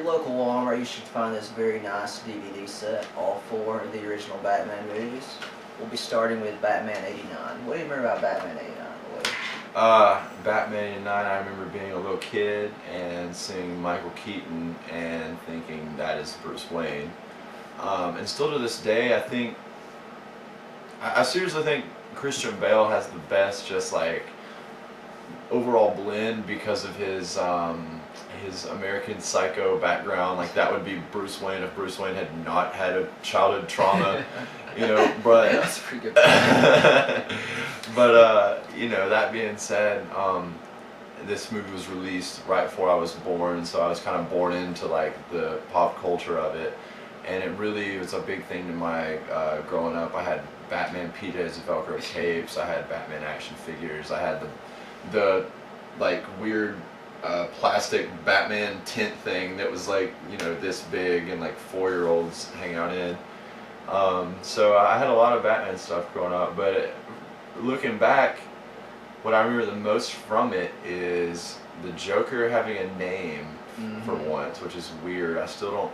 local Walmart, you should find this very nice DVD set, all 4 of the original Batman movies. We'll be starting with Batman '89. What do you remember about Batman '89, Lloyd? Batman '89, I remember being a little kid and seeing Michael Keaton and thinking that is Bruce Wayne. And still to this day, I seriously think Christian Bale has the best just like overall blend because of his American Psycho background. Like that would be Bruce Wayne if Bruce Wayne had not had a childhood trauma, you know. But that's pretty good. But you know, that being said, this movie was released right before I was born, so I was kind of born into like the pop culture of it, and it really was a big thing to my growing up. I had Batman PJs, Velcro tapes. I had Batman action figures. I had the like weird plastic Batman tent thing that was like, you know, this big and like 4-year-olds hang out in. So I had a lot of Batman stuff growing up, but looking back, what I remember the most from it is the Joker having a name for once, which is weird. I still don't,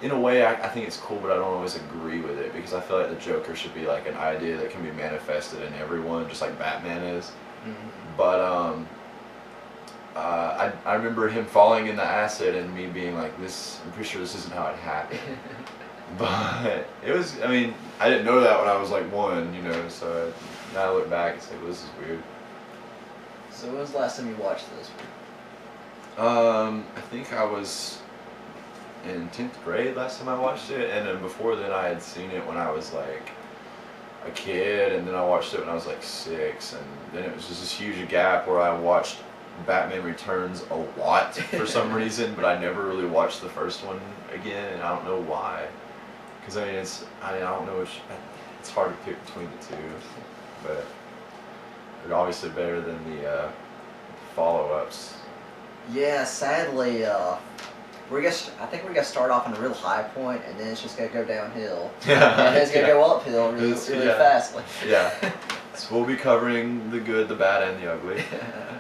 in a way, I think it's cool, but I don't always agree with it because I feel like the Joker should be like an idea that can be manifested in everyone, just like Batman is. But I remember him falling in the acid and me being like, "This, I'm pretty sure this isn't how it happened." But it was, I mean, I didn't know that when I was like 1, you know, so now I look back and say, well, this is weird. So when was the last time you watched this? I think I was in 10th grade last time I watched it, and then before then I had seen it when I was like a kid, and then I watched it when I was like 6, and then it was just this huge gap where I watched Batman Returns a lot for some reason, but I never really watched the first one again, and I don't know why. Because I don't know it's hard to pick between the two, but they're obviously better than the follow-ups. Yeah, sadly, I think we're gonna start off on a real high point, and then it's just gonna go downhill. And then it's gonna go uphill really fastly. Yeah. So we'll be covering the good, the bad, and the ugly.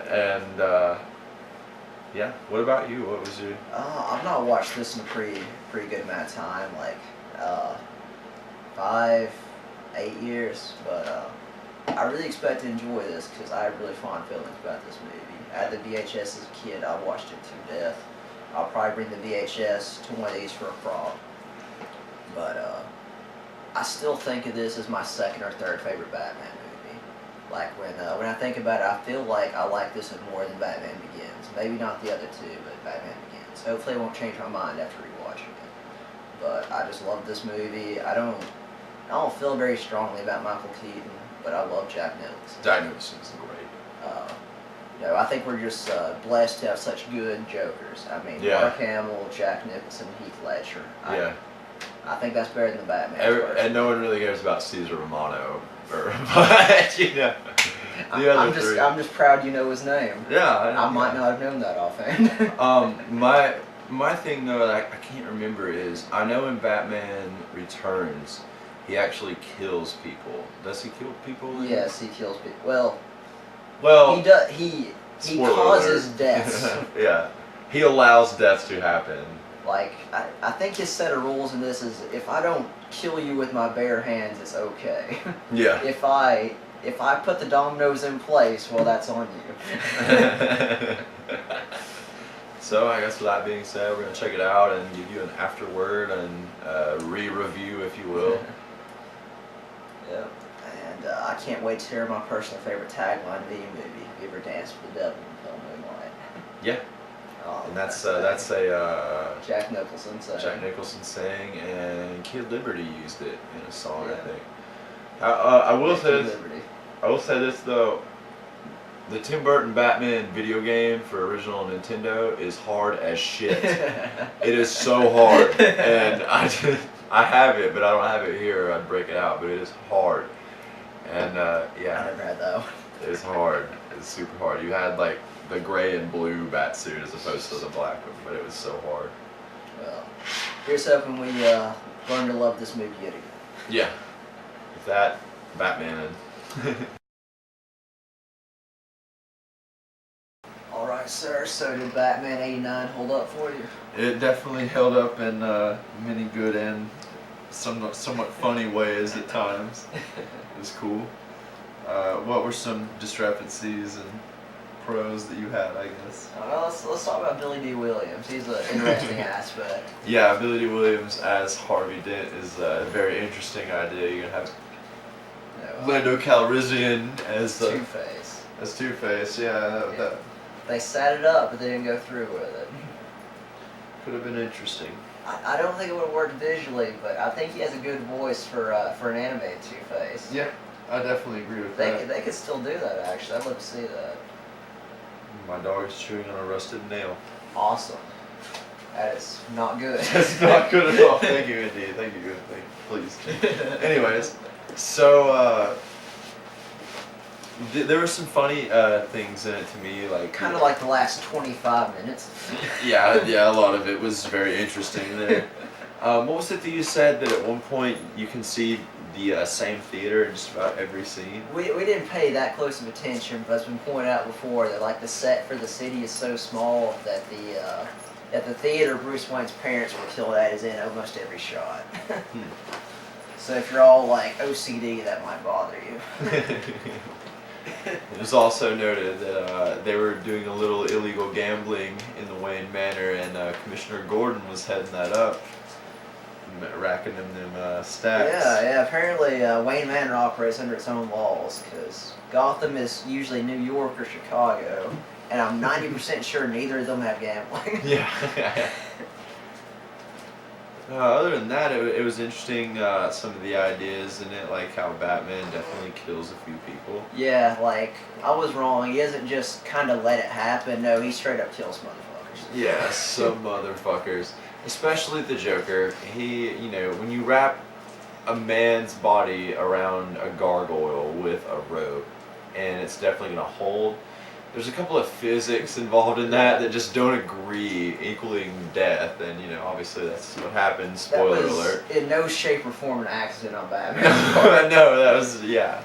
And yeah. What about you? What was your? I've not watched this in a pretty good amount of time, like 5, 8 years. But I really expect to enjoy this because I have really fond feelings about this movie. I had the VHS as a kid. I watched it to death. I'll probably bring the VHS to one of these for a prom. But I still think of this as my 2nd or 3rd favorite Batman movie. Like when I think about it, I feel like I like this one more than Batman Begins. Maybe not the other 2, but Batman Begins. Hopefully it won't change my mind after rewatching it. But I just love this movie. I don't feel very strongly about Michael Keaton, but I love Jack Nicholson. Jack Nicholson's great. You know, I think we're just blessed to have such good Jokers. I mean, Yeah. Mark Hamill, Jack Nicholson, Heath Ledger. Yeah. I think that's better than the Batman. And no one really cares about Caesar Romano, but you know, the other three. I'm just proud you know his name. Yeah. I might not have known that offhand. My thing though that I can't remember is I know in Batman Returns he actually kills people. Does he kill people? Yes, he kills people. Well, he does. He causes deaths. Yeah, he allows deaths to happen. Like I think his set of rules in this is if I don't kill you with my bare hands, it's okay. Yeah. If I put the dominoes in place, well, that's on you. So I guess with that being said, we're gonna check it out and give you an afterword and re-review, if you will. Yep. And I can't wait to hear my personal favorite tagline of the movie: "You ever dance with the devil in pale moonlight?" Yeah. And that's a Jack Nicholson saying. Jack Nicholson saying, and Kid Liberty used it in a song, I think. I will say this though. The Tim Burton Batman video game for original Nintendo is hard as shit. It is so hard, and I have it, but I don't have it here. I'd break it out, but it is hard. And yeah, I never had that one. It's hard. It's super hard. You had like the gray and blue bat suit as opposed to the black one, but it was so hard. Well, here's hoping we learn to love this movie yet again. Yeah. With that, Batman. Alright, right, sir. So did Batman '89 hold up for you? It definitely held up in many good and somewhat funny ways at times. It was cool. What were some discrepancies and pros that you had, I guess? Well, let's talk about Billy D. Williams. He's an interesting aspect. Yeah, Billy D. Williams as Harvey Dent is a very interesting idea. You're gonna have Lando Calrissian as Two-Face. As Two-Face, yeah. They set it up, but they didn't go through with it. Could have been interesting. I don't think it would have worked visually, but I think he has a good voice for an animated Two-Face. Yeah, I definitely agree with that. They could still do that, actually. I'd love to see that. My dog is chewing on a rusted nail. Awesome. That is not good. That's not good at all. Thank you, indeed. Thank you. Please. Anyways, so there were some funny things in it to me, like kind of like the last 25 minutes. yeah, a lot of it was very interesting there. What was it that you said that at one point you can see the same theater in just about every scene? We didn't pay that close of attention, but it's been pointed out before that like the set for the city is so small that the theater Bruce Wayne's parents were killed at is in almost every shot. So if you're all like OCD, that might bother you. It was also noted that they were doing a little illegal gambling in the Wayne Manor, and Commissioner Gordon was heading that up, racking them stacks. Yeah. Apparently, Wayne Manor operates under its own laws because Gotham is usually New York or Chicago, and I'm 90% sure neither of them have gambling. Yeah. Other than that, it was interesting, some of the ideas in it, like how Batman definitely kills a few people. Yeah, like, I was wrong. He doesn't just kind of let it happen. No, he straight up kills motherfuckers. Yeah, some motherfuckers. Especially the Joker. He, when you wrap a man's body around a gargoyle with a rope, and it's definitely going to hold, there's a couple of physics involved in that just don't agree, equaling death, and obviously that's what happens. Spoiler alert. In no shape or form an accident on Batman. No, that was yeah.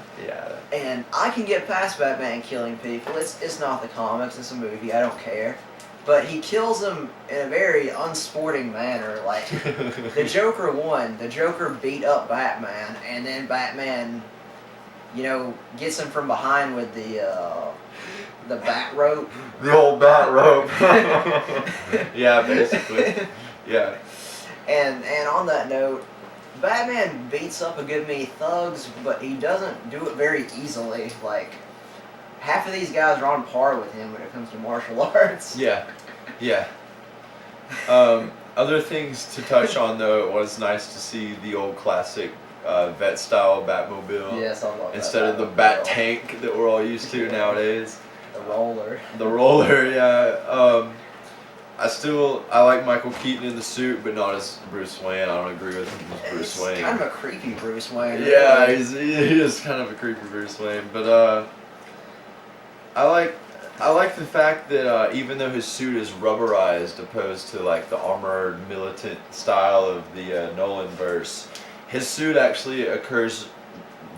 And I can get past Batman killing people. It's not the comics. It's a movie. I don't care. But he kills them in a very unsporting manner. Like the Joker won. The Joker beat up Batman, and then Batman, gets him from behind with the bat rope. The old bat rope. Yeah, basically. Yeah. And on that note, Batman beats up a good many thugs, but he doesn't do it very easily. Like, half of these guys are on par with him when it comes to martial arts. Yeah. Other things to touch on, though, it was nice to see the old classic vet-style Batmobile. Yes, I love that. Instead of the bat tank that we're all used to nowadays. The roller. The roller, yeah. I like Michael Keaton in the suit, but not as Bruce Wayne. I don't agree with him as Bruce Wayne. Kind of a creepy Bruce Wayne. Yeah, he is kind of a creepy Bruce Wayne. But I like the fact that even though his suit is rubberized, opposed to like the armored militant style of the Nolan verse, his suit actually occurs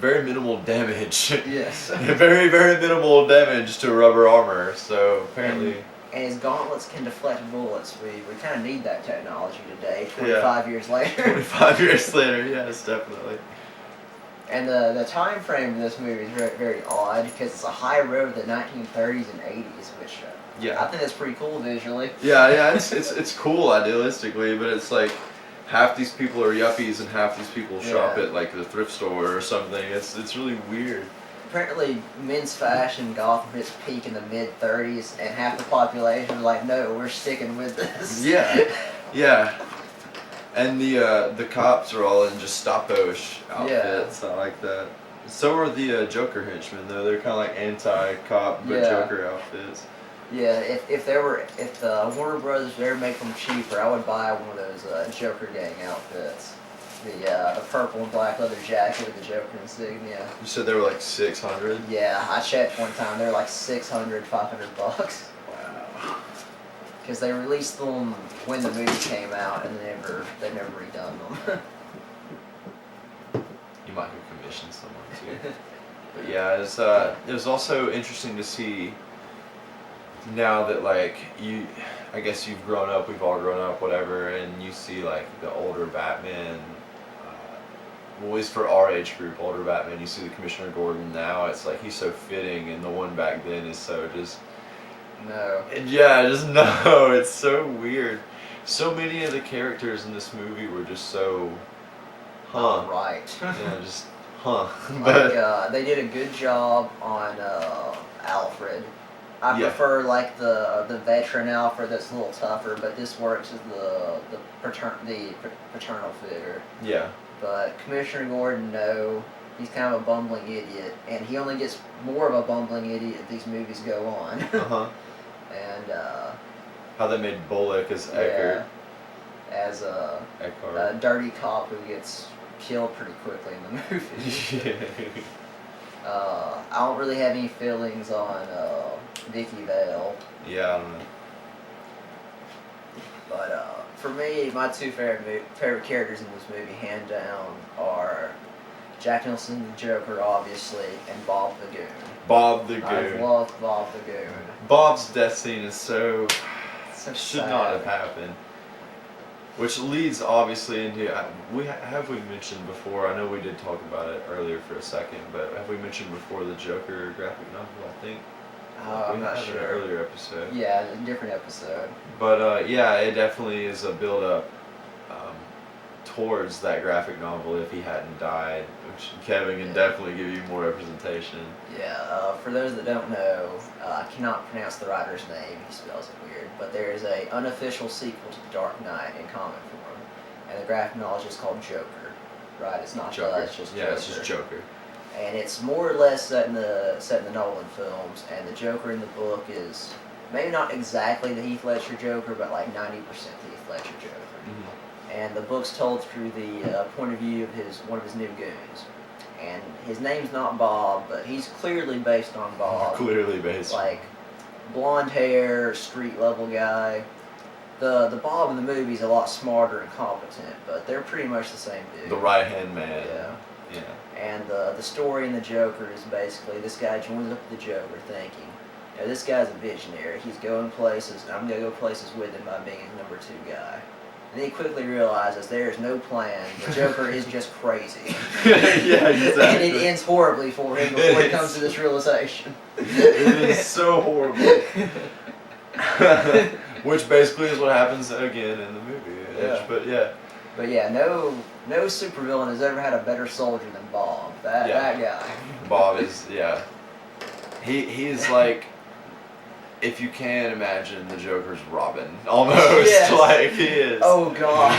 very minimal damage. Yes. Very, very minimal damage to rubber armor. So apparently. And his gauntlets can deflect bullets. We kind of need that technology today, 25 years later. 25 years later, yes, definitely. And the time frame of this movie is very, very odd because it's a high road of the 1930s and 80s, which I think that's pretty cool visually. Yeah, it's cool idealistically, but it's like half these people are yuppies and half these people shop at like the thrift store or something. It's really weird. Apparently, men's fashion in Gotham hits peak in the mid-30s, and half the population is like, no, we're sticking with this. Yeah. And the cops are all in just stop-ish outfits. I like that. So are the Joker henchmen, though. They're kind of like anti-cop but Joker outfits. Yeah, if the Warner Brothers ever make them cheaper, I would buy one of those Joker gang outfits. The purple and black leather jacket with the Joker insignia. You said they were like $600? Yeah, I checked one time. They were like $600, $500. Wow. Because they released them when the movie came out, and they've never redone them. You might have commissioned someone too. But yeah, it was also interesting to see now that like I guess you've grown up, we've all grown up, whatever, and you see like the older Batman, well, at least for our age group, older Batman, you see the Commissioner Gordon now, it's like he's so fitting, and the one back then is so just No. yeah, just no. It's so weird. So many of the characters in this movie were just so Right. yeah, just but Like they did a good job on Alfred. I Yeah. prefer like the veteran Alfred that's a little tougher, but this works as the paternal figure. yeah. But Commissioner Gordon, no, he's kind of a bumbling idiot, and he only gets more of a bumbling idiot as these movies go on. Uh-huh. And How they made Bullock as Eckert. as a Eckhart. dirty cop who gets killed pretty quickly in the movie. I don't really have any feelings on Vicky Vale, Yeah, I don't know. but for me, my two favorite characters in this movie, hand down, are Jack Nicholson, the Joker, obviously, and Bob the Goon. Bob the I Goon. love Bob the Goon. Bob's death scene is so So should sad. not have happened. Which leads obviously into have we mentioned before? I know we did talk about it earlier for a second, but have we mentioned before the Joker graphic novel? I think I'm not had an sure. earlier episode. Yeah, a different episode. But yeah, it definitely is a build up towards that graphic novel if he hadn't died, which Kevin can definitely give you more representation. Yeah, for those that don't know, I cannot pronounce the writer's name, he spells it weird, but there is a unofficial sequel to The Dark Knight in comic form, and the graphic novel is just called Joker, right? It's not Joker. it's just Yeah, Joker. it's just Joker. And it's more or less set in the Nolan films, and the Joker in the book is maybe not exactly the Heath Ledger Joker, but like 90% the Heath Ledger Joker. Mm-hmm. And the book's told through the point of view of one of his new goons. And his name's not Bob, but he's clearly based on Bob. Clearly based. Like, blonde hair, street level guy. The Bob in the movie's a lot smarter and competent, but they're pretty much the same dude. The right hand man. Yeah. Yeah. And the story in the Joker is basically this guy joins up with the Joker thinking, you know, this guy's a visionary. He's going places, and I'm going to go places with him by being his number 2 guy. And then he quickly realizes there is no plan. The Joker is just crazy. Yeah, exactly. And it ends horribly for him before he comes to this realization. It is so horrible. Which basically is what happens again in the movie. Yeah. But yeah. But yeah, no supervillain has ever had a better soldier than Bob. That guy. Bob is, yeah. He is like, if you can imagine the Joker's Robin, almost. Yes. Like he is. Oh god.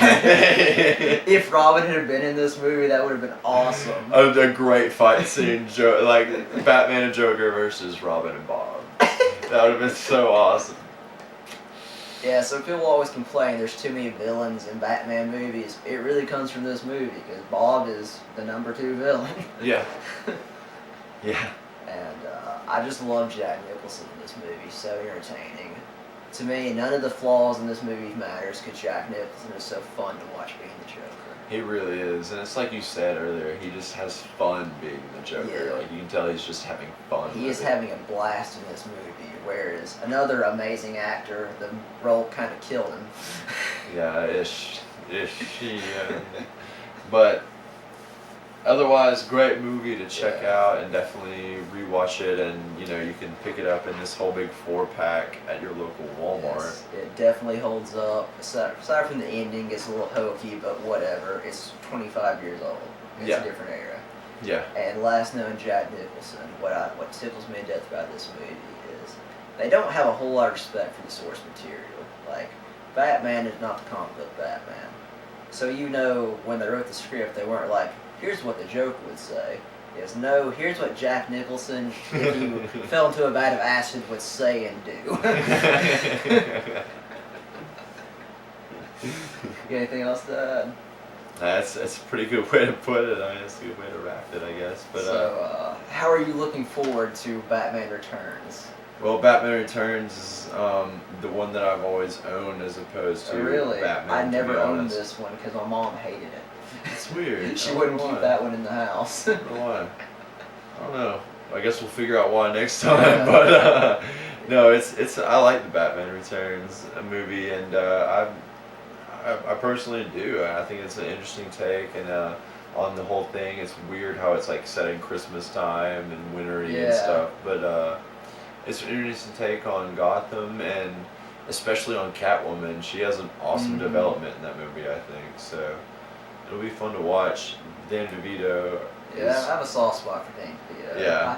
If Robin had been in this movie, that would have been awesome. A great fight scene, like Batman and Joker versus Robin and Bob. That would have been so awesome. Yeah, so people always complain there's too many villains in Batman movies. It really comes from this movie, because Bob is the number 2 villain. Yeah. Yeah. And I just love Jack Nicholson in this movie, so entertaining. To me, none of the flaws in this movie matters, because Jack Nicholson is so fun to watch being the Joker. He really is, and it's like you said earlier, he just has fun being the Joker. Yeah. Like you can tell he's just having fun. He with is it. having a blast in this movie, whereas another amazing actor, the role kind of killed him. Yeah, she. But otherwise, great movie to check out, and definitely rewatch it. And you know, you can pick it up in this whole big 4-pack at your local Walmart. Yes, it definitely holds up. Aside from the ending, it's a little hokey, but whatever. It's 25 years old. It's a different era. Yeah. And last known Jack Nicholson, what tickles me to death about this movie is they don't have a whole lot of respect for the source material. Like, Batman is not the comic book Batman. So you know, when they wrote the script, they weren't like, here's what the Joker would say. Is no, here's what Jack Nicholson, if he fell into a vat of acid, would say and do. You got anything else to add? That's a pretty good way to put it. I mean, it's a good way to wrap it, I guess. But so, how are you looking forward to Batman Returns? well, Batman Returns is the one that I've always owned, as opposed to Really? Batman. I to never be owned honest. this one because my mom hated it. It's weird. She I don't wouldn't know keep why. that one in the house. I don't know why. I don't know. I guess we'll figure out why next time. Yeah. But no, it's I like the Batman Returns movie, and I personally do. I think it's an interesting take, and on the whole thing, it's weird how it's like set in Christmas time and wintry and Yeah. stuff. But it's an interesting take on Gotham, and especially on Catwoman. She has an awesome Mhm. development in that movie, I think. So it'll be fun to watch. Dan DeVito. Yeah, I have a soft spot for Danny DeVito. Yeah.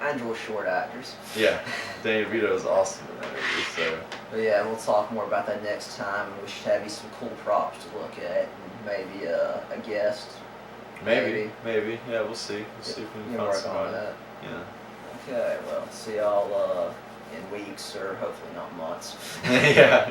I enjoy short actors. Yeah, Dan DeVito is awesome in that movie. So But yeah, we'll talk more about that next time. We should have you some cool props to look at, and maybe a guest. maybe, yeah, we'll see. We'll see if we can You find work on somebody. that. Yeah. Okay, well, see y'all in weeks or hopefully not months. Yeah.